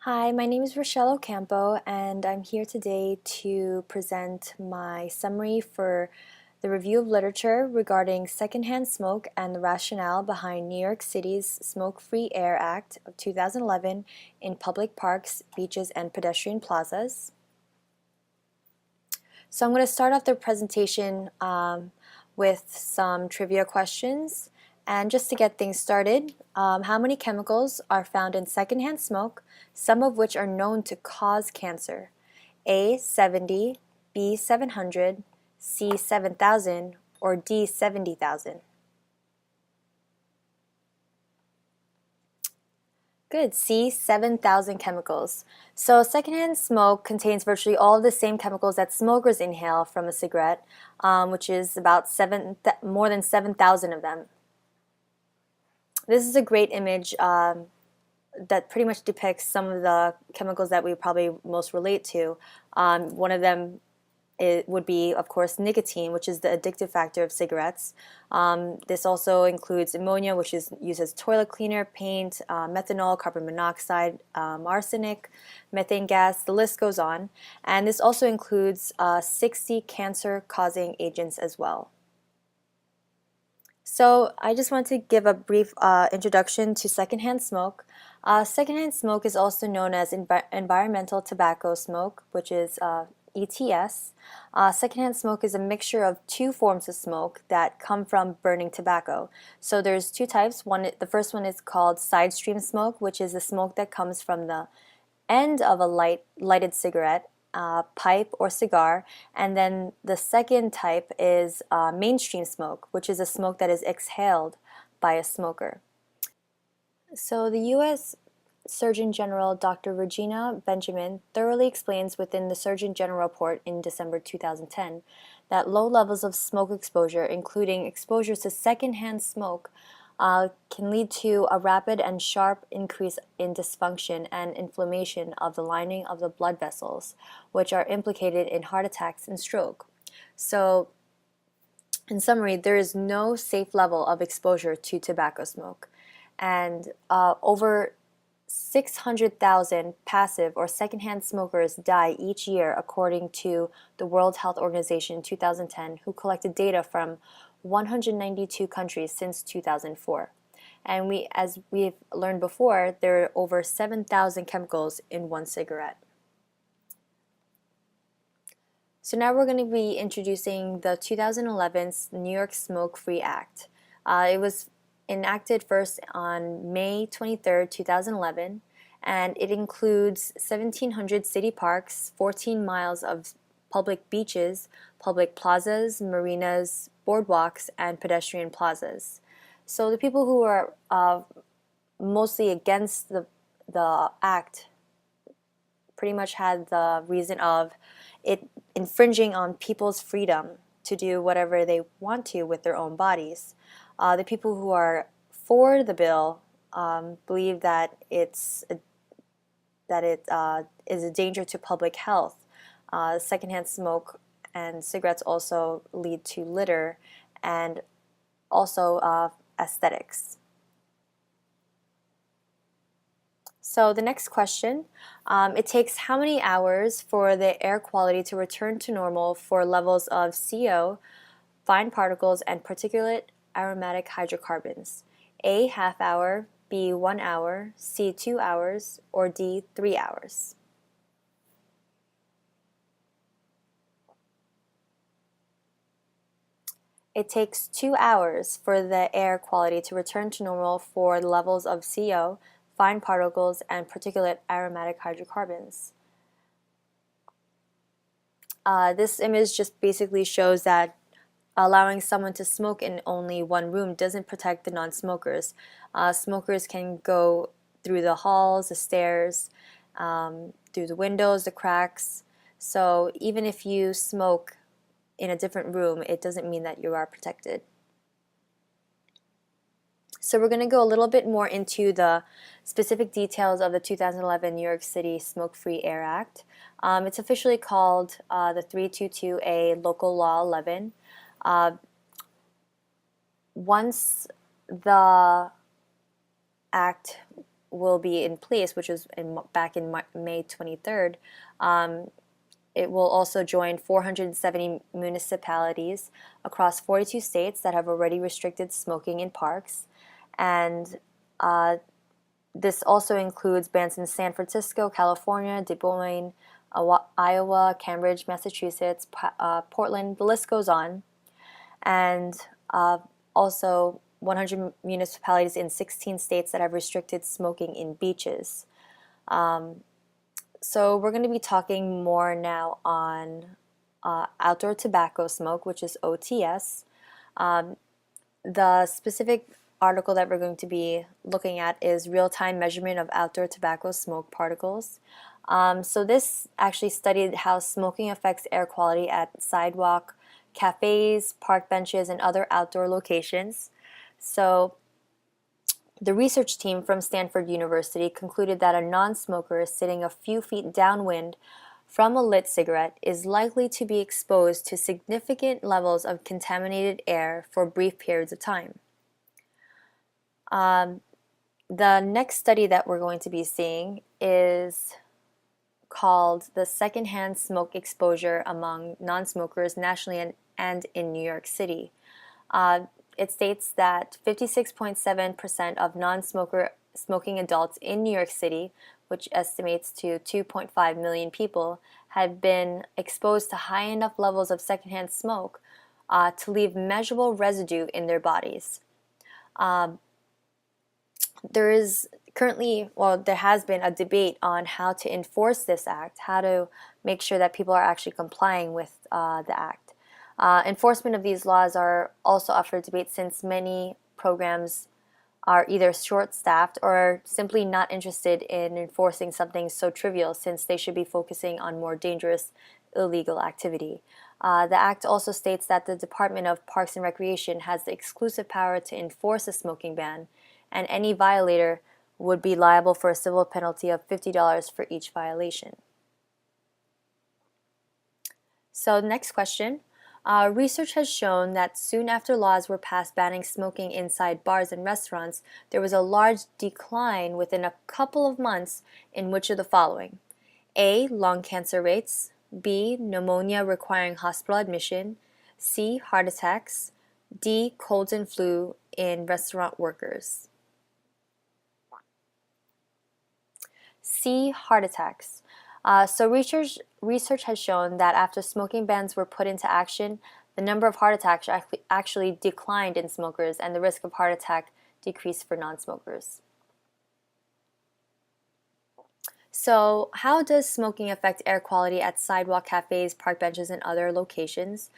Hi, my name is Rochelle Ocampo, and I'm here today to present my summary for the review of literature regarding secondhand smoke and the rationale behind New York City's Smoke-Free Air Act of 2011 in public parks, beaches, and pedestrian plazas. So I'm going to start off the presentation with some trivia questions. And just to get things started, how many chemicals are found in secondhand smoke, some of which are known to cause cancer? A, 70, B, 700, C, 7,000, or D, 70,000? Good, C, 7,000 chemicals. So secondhand smoke contains virtually all of the same chemicals that smokers inhale from a cigarette, which is about more than 7,000 of them. This is a great image that pretty much depicts some of the chemicals that we probably most relate to. One of them would be, of course, nicotine, which is the addictive factor of cigarettes. This also includes ammonia, which is used as toilet cleaner, paint, methanol, carbon monoxide, arsenic, methane gas, the list goes on. And this also includes 60 cancer-causing agents as well. So I just want to give a brief introduction to secondhand smoke. Secondhand smoke is also known as environmental tobacco smoke, which is ETS. Secondhand smoke is a mixture of two forms of smoke that come from burning tobacco. So there's two types. The first one is called side stream smoke, which is the smoke that comes from the end of a lighted cigarette, pipe, or cigar. And then the second type is mainstream smoke, which is a smoke that is exhaled by a smoker. So the U.S. Surgeon General Dr. Regina Benjamin thoroughly explains within the Surgeon General report in December 2010 that low levels of smoke exposure, including exposure to secondhand smoke, can lead to a rapid and sharp increase in dysfunction and inflammation of the lining of the blood vessels, which are implicated in heart attacks and stroke. So, in summary, there is no safe level of exposure to tobacco smoke, and over 600,000 passive or secondhand smokers die each year, according to the World Health Organization in 2010, who collected data from 192 countries since 2004. And as we've learned before, there are over 7,000 chemicals in one cigarette. So now we're going to be introducing the 2011 New York Smoke-Free Act. It was enacted first on May 23, 2011, and it includes 1,700 city parks, 14 miles of public beaches, public plazas, marinas, boardwalks, and pedestrian plazas. So the people who are mostly against the act pretty much had the reason of it infringing on people's freedom to do whatever they want to with their own bodies. The people who are for the bill believe that it is a danger to public health. Secondhand smoke and cigarettes also lead to litter and also aesthetics. So the next question, it takes how many hours for the air quality to return to normal for levels of CO, fine particles, and particulate aromatic hydrocarbons? A, half hour, B, 1 hour, C, 2 hours, or D, 3 hours? It takes 2 hours for the air quality to return to normal for levels of CO, fine particles, and particulate aromatic hydrocarbons. This image just basically shows that allowing someone to smoke in only one room doesn't protect the non-smokers. Smokers can go through the halls, the stairs, through the windows, the cracks. So even if you smoke in a different room, it doesn't mean that you are protected. So we're going to go a little bit more into the specific details of the 2011 New York City Smoke-Free Air Act. It's officially called the 322A Local Law 11. Once the act will be in place, which was back in May 23rd, it will also join 470 municipalities across 42 states that have already restricted smoking in parks. And this also includes bans in San Francisco, California, Des Moines, Iowa, Cambridge, Massachusetts, Portland, the list goes on. And also 100 municipalities in 16 states that have restricted smoking in beaches. So we're going to be talking more now on outdoor tobacco smoke, which is OTS. The specific article that we're going to be looking at is real-time measurement of outdoor tobacco smoke particles. So this actually studied how smoking affects air quality at sidewalk, cafes, park benches, and other outdoor locations. So the research team from Stanford University concluded that a non-smoker sitting a few feet downwind from a lit cigarette is likely to be exposed to significant levels of contaminated air for brief periods of time. The next study that we're going to be seeing is called the secondhand smoke exposure among non-smokers nationally and in New York City. It states that 56.7% of non-smoking adults in New York City, which estimates to 2.5 million people, had been exposed to high enough levels of secondhand smoke to leave measurable residue in their bodies. There is currently, there has been a debate on how to enforce this act, how to make sure that people are actually complying with the act. Enforcement of these laws are also up for debate since many programs are either short-staffed or simply not interested in enforcing something so trivial, since they should be focusing on more dangerous illegal activity. The act also states that the Department of Parks and Recreation has the exclusive power to enforce a smoking ban, and any violator would be liable for a civil penalty of $50 for each violation. So next question. Research has shown that soon after laws were passed banning smoking inside bars and restaurants, there was a large decline within a couple of months in which of the following? A. Lung cancer rates. B. Pneumonia requiring hospital admission. C. Heart attacks. D. Colds and flu in restaurant workers. C. Heart attacks. So research has shown that after smoking bans were put into action, the number of heart attacks actually declined in smokers, and the risk of heart attack decreased for non-smokers. So how does smoking affect air quality at sidewalk, cafes, park benches, and other locations?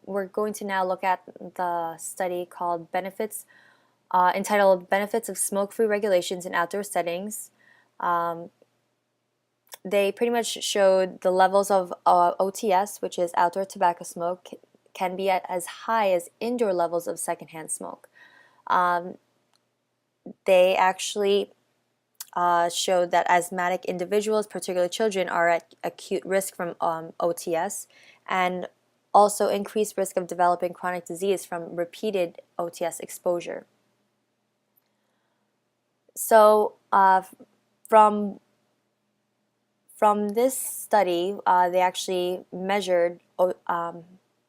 We're going to now look at the study called entitled Benefits of Smoke-Free Regulations in Outdoor Settings. They pretty much showed the levels of OTS, which is outdoor tobacco smoke, can be at as high as indoor levels of secondhand smoke. They actually showed that asthmatic individuals, particularly children, are at acute risk from OTS, and also increased risk of developing chronic disease from repeated OTS exposure. So from this study, they actually measured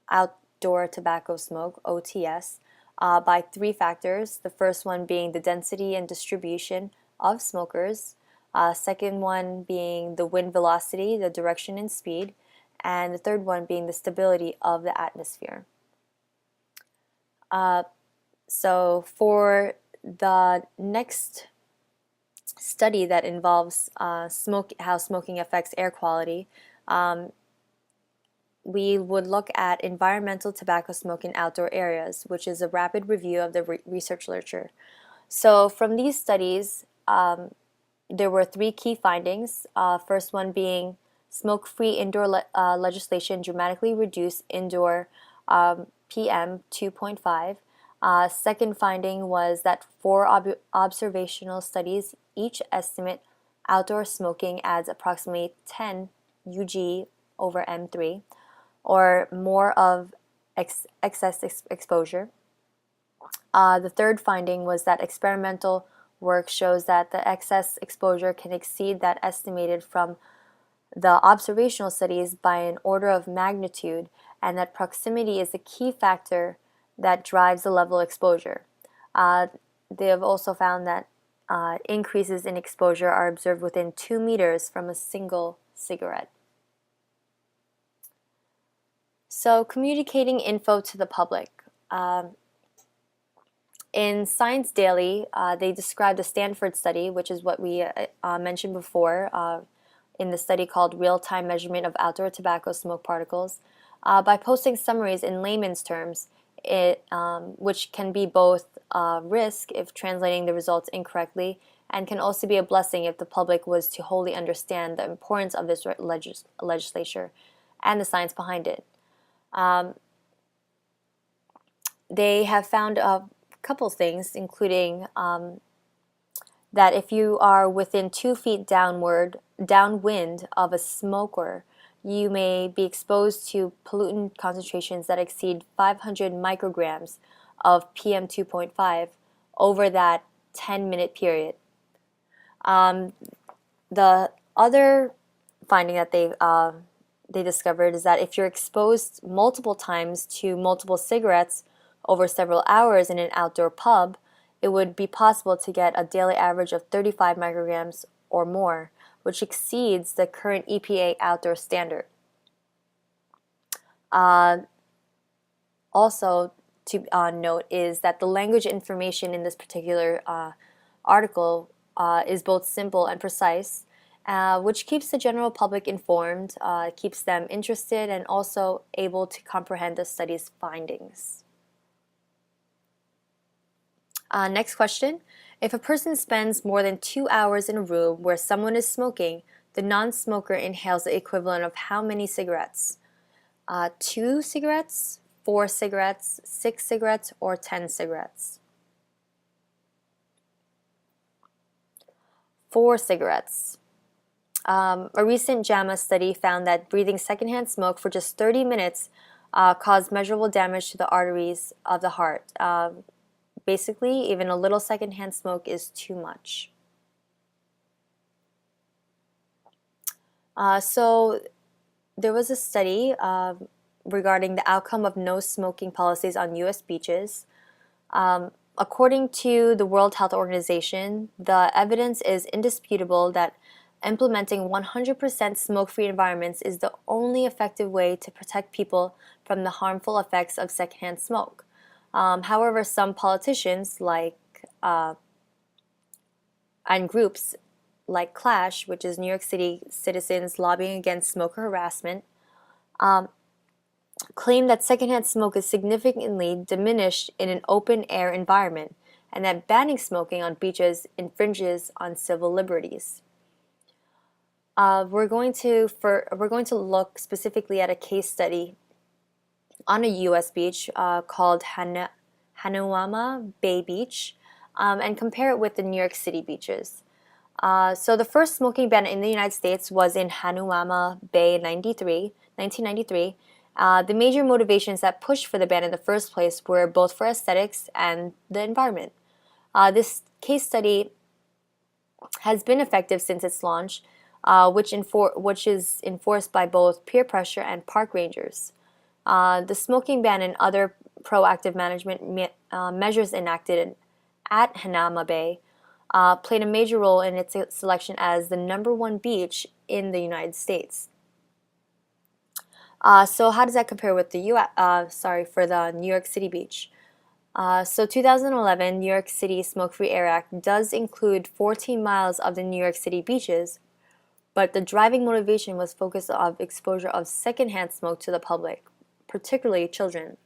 outdoor tobacco smoke, OTS, by three factors. The first one being the density and distribution of smokers, second one being the wind velocity, the direction and speed, and the third one being the stability of the atmosphere. So for the next study that involves how smoking affects air quality, we would look at environmental tobacco smoke in outdoor areas, which is a rapid review of the research literature. So from these studies, there were three key findings. First one being smoke-free indoor legislation dramatically reduced indoor PM 2.5. Second finding was that 4 observational studies each estimate outdoor smoking adds approximately 10 UG over M3, or more of excess exposure. The third finding was that experimental work shows that the excess exposure can exceed that estimated from the observational studies by an order of magnitude, and that proximity is a key factor that drives the level of exposure. They have also found that increases in exposure are observed within 2 meters from a single cigarette. So, communicating info to the public. In Science Daily, they described a Stanford study, which is what we mentioned before in the study called Real-Time Measurement of Outdoor Tobacco Smoke Particles, by posting summaries in layman's terms, which can be both a risk if translating the results incorrectly, and can also be a blessing if the public was to wholly understand the importance of this legislature and the science behind it. They have found a couple things, including that if you are within 2 feet downwind of a smoker, you may be exposed to pollutant concentrations that exceed 500 micrograms of PM2.5 over that 10-minute period. The other finding that they discovered is that if you're exposed multiple times to multiple cigarettes over several hours in an outdoor pub, it would be possible to get a daily average of 35 micrograms or more, which exceeds the current EPA outdoor standard. Also to note is that the language information in this particular article is both simple and precise, which keeps the general public informed, keeps them interested, and also able to comprehend the study's findings. Next question. If a person spends more than 2 hours in a room where someone is smoking, the non-smoker inhales the equivalent of how many cigarettes? 2 cigarettes, 4 cigarettes, 6 cigarettes, or 10 cigarettes? 4 cigarettes. A recent JAMA study found that breathing secondhand smoke for just 30 minutes caused measurable damage to the arteries of the heart. Basically, even a little secondhand smoke is too much. So there was a study regarding the outcome of no smoking policies on U.S. beaches. According to the World Health Organization, the evidence is indisputable that implementing 100% smoke-free environments is the only effective way to protect people from the harmful effects of secondhand smoke. However, some politicians and groups like CLASH, which is New York City citizens lobbying against smoker harassment, claim that secondhand smoke is significantly diminished in an open-air environment and that banning smoking on beaches infringes on civil liberties. We're going to look specifically at a case study on a U.S. beach called Hanauma Bay Beach and compare it with the New York City beaches. So the first smoking ban in the United States was in Hanauma Bay in 1993. The major motivations that pushed for the ban in the first place were both for aesthetics and the environment. This case study has been effective since its launch, which is enforced by both peer pressure and park rangers. The smoking ban and other proactive management measures enacted at Hanauma Bay played a major role in its selection as the #1 beach in the United States. So how does that compare with the for the New York City beach? So 2011 New York City Smoke-Free Air Act does include 14 miles of the New York City beaches, but the driving motivation was focused on exposure of secondhand smoke to the public, particularly children.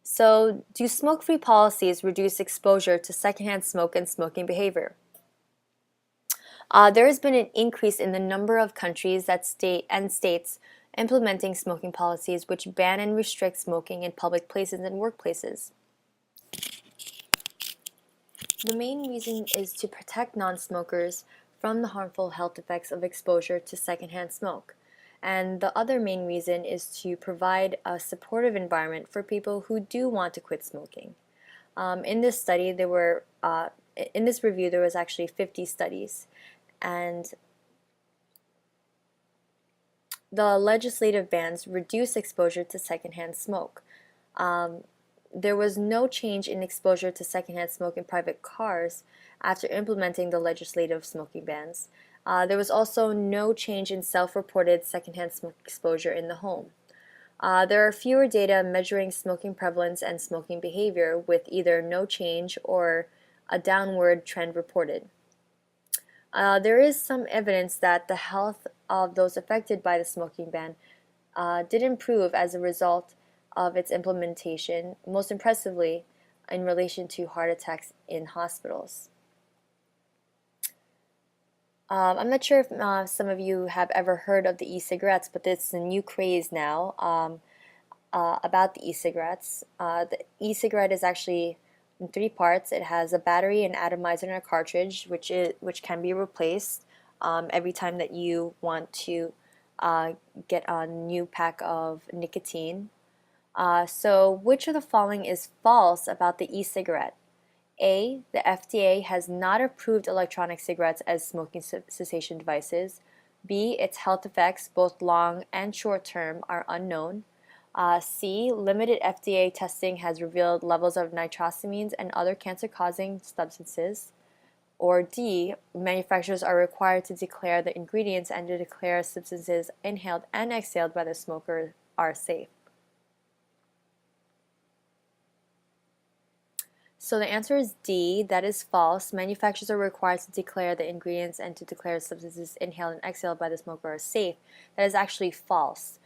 So, do smoke-free policies reduce exposure to secondhand smoke and smoking behavior? There has been an increase in the number of countries states implementing smoking policies which ban and restrict smoking in public places and workplaces. The main reason is to protect non-smokers from the harmful health effects of exposure to secondhand smoke. And the other main reason is to provide a supportive environment for people who do want to quit smoking. In this study, in this review, there was actually 50 studies, and the legislative bans reduce exposure to secondhand smoke. There was no change in exposure to secondhand smoke in private cars after implementing the legislative smoking bans. There was also no change in self-reported secondhand smoke exposure in the home. There are fewer data measuring smoking prevalence and smoking behavior, with either no change or a downward trend reported. There is some evidence that the health of those affected by the smoking ban did improve as a result of its implementation, most impressively in relation to heart attacks in hospitals. I'm not sure if some of you have ever heard of the e-cigarettes, but it's a new craze now about the e-cigarettes. The e-cigarette is actually in three parts. It has a battery, an atomizer, and a cartridge, which can be replaced every time that you want to get a new pack of nicotine. So which of the following is false about the e-cigarette? A. The FDA has not approved electronic cigarettes as smoking cessation devices. B. Its health effects, both long and short term, are unknown. C. Limited FDA testing has revealed levels of nitrosamines and other cancer-causing substances. Or D. Manufacturers are required to declare the ingredients and to declare substances inhaled and exhaled by the smoker are safe. So the answer is D, that is false. Manufacturers are required to declare the ingredients and to declare substances inhaled and exhaled by the smoker are safe. That is actually false.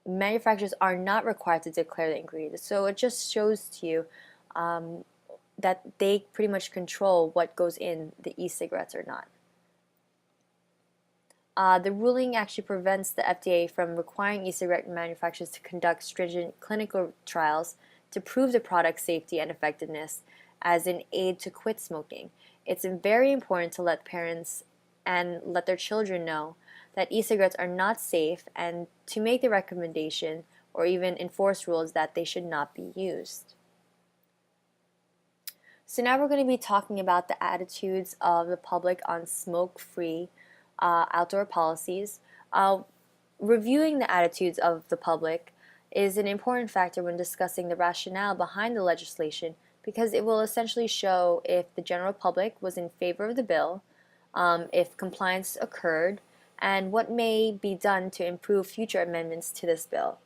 Manufacturers are not required to declare the ingredients. So it just shows to you that they pretty much control what goes in the e-cigarettes or not. The ruling actually prevents the FDA from requiring e-cigarette manufacturers to conduct stringent clinical trials to prove the product's safety and effectiveness as an aid to quit smoking. It's very important to let parents and let their children know that e-cigarettes are not safe and to make the recommendation or even enforce rules that they should not be used. So now we're going to be talking about the attitudes of the public on smoke-free outdoor policies. Reviewing the attitudes of the public is an important factor when discussing the rationale behind the legislation, because it will essentially show if the general public was in favor of the bill, if compliance occurred, and what may be done to improve future amendments to this bill.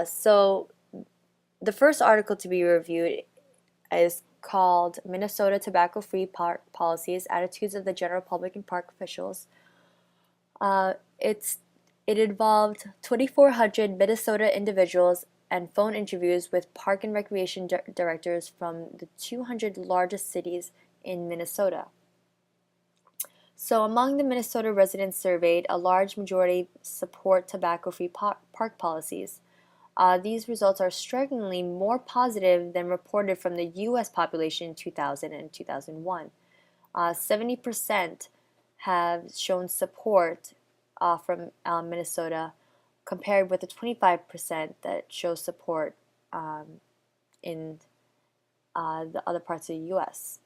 So the first article to be reviewed is called Minnesota Tobacco-Free Park Policies, Attitudes of the General Public and Park Officials. It involved 2,400 Minnesota individuals and phone interviews with park and recreation directors from the 200 largest cities in Minnesota. So among the Minnesota residents surveyed, a large majority support tobacco-free park policies. These results are strikingly more positive than reported from the U.S. population in 2000 and 2001. 70% have shown support from Minnesota, compared with the 25% that show support in the other parts of the U.S.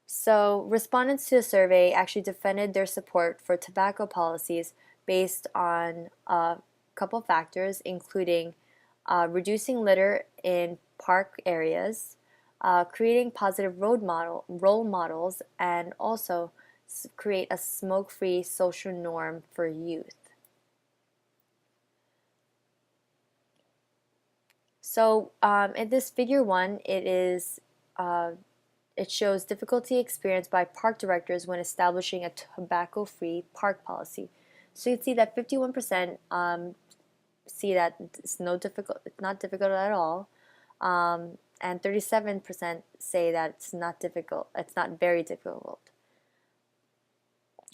So respondents to the survey actually defended their support for tobacco policies based on a couple factors, including reducing litter in park areas, creating positive role models, and also create a smoke-free social norm for youth. So in this figure 1, it shows difficulty experienced by park directors when establishing a tobacco-free park policy. So you can see that 51% see that it's not difficult at all, and 37% say that it's not very difficult.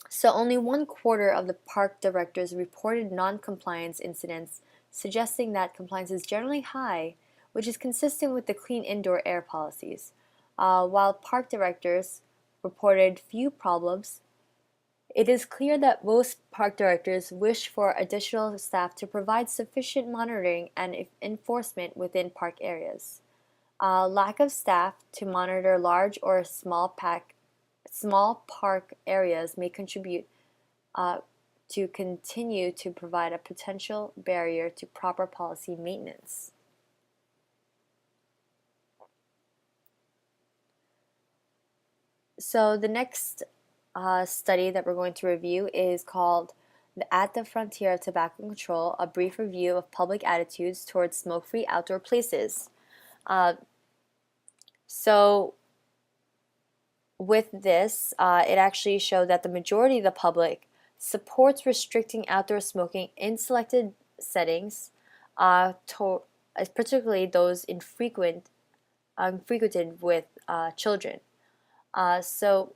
So only 1/4 of the park directors reported non-compliance incidents, suggesting that compliance is generally high, which is consistent with the clean indoor air policies. While park directors reported few problems, It is clear that most park directors wish for additional staff to provide sufficient monitoring and enforcement within park areas. Lack of staff to monitor large or small park areas may contribute to continue to provide a potential barrier to proper policy maintenance. So the next study that we're going to review is called At the Frontier of Tobacco Control, a brief review of public attitudes towards smoke-free outdoor places. So with this, it actually showed that the majority of the public supports restricting outdoor smoking in selected settings, particularly those frequented with children. So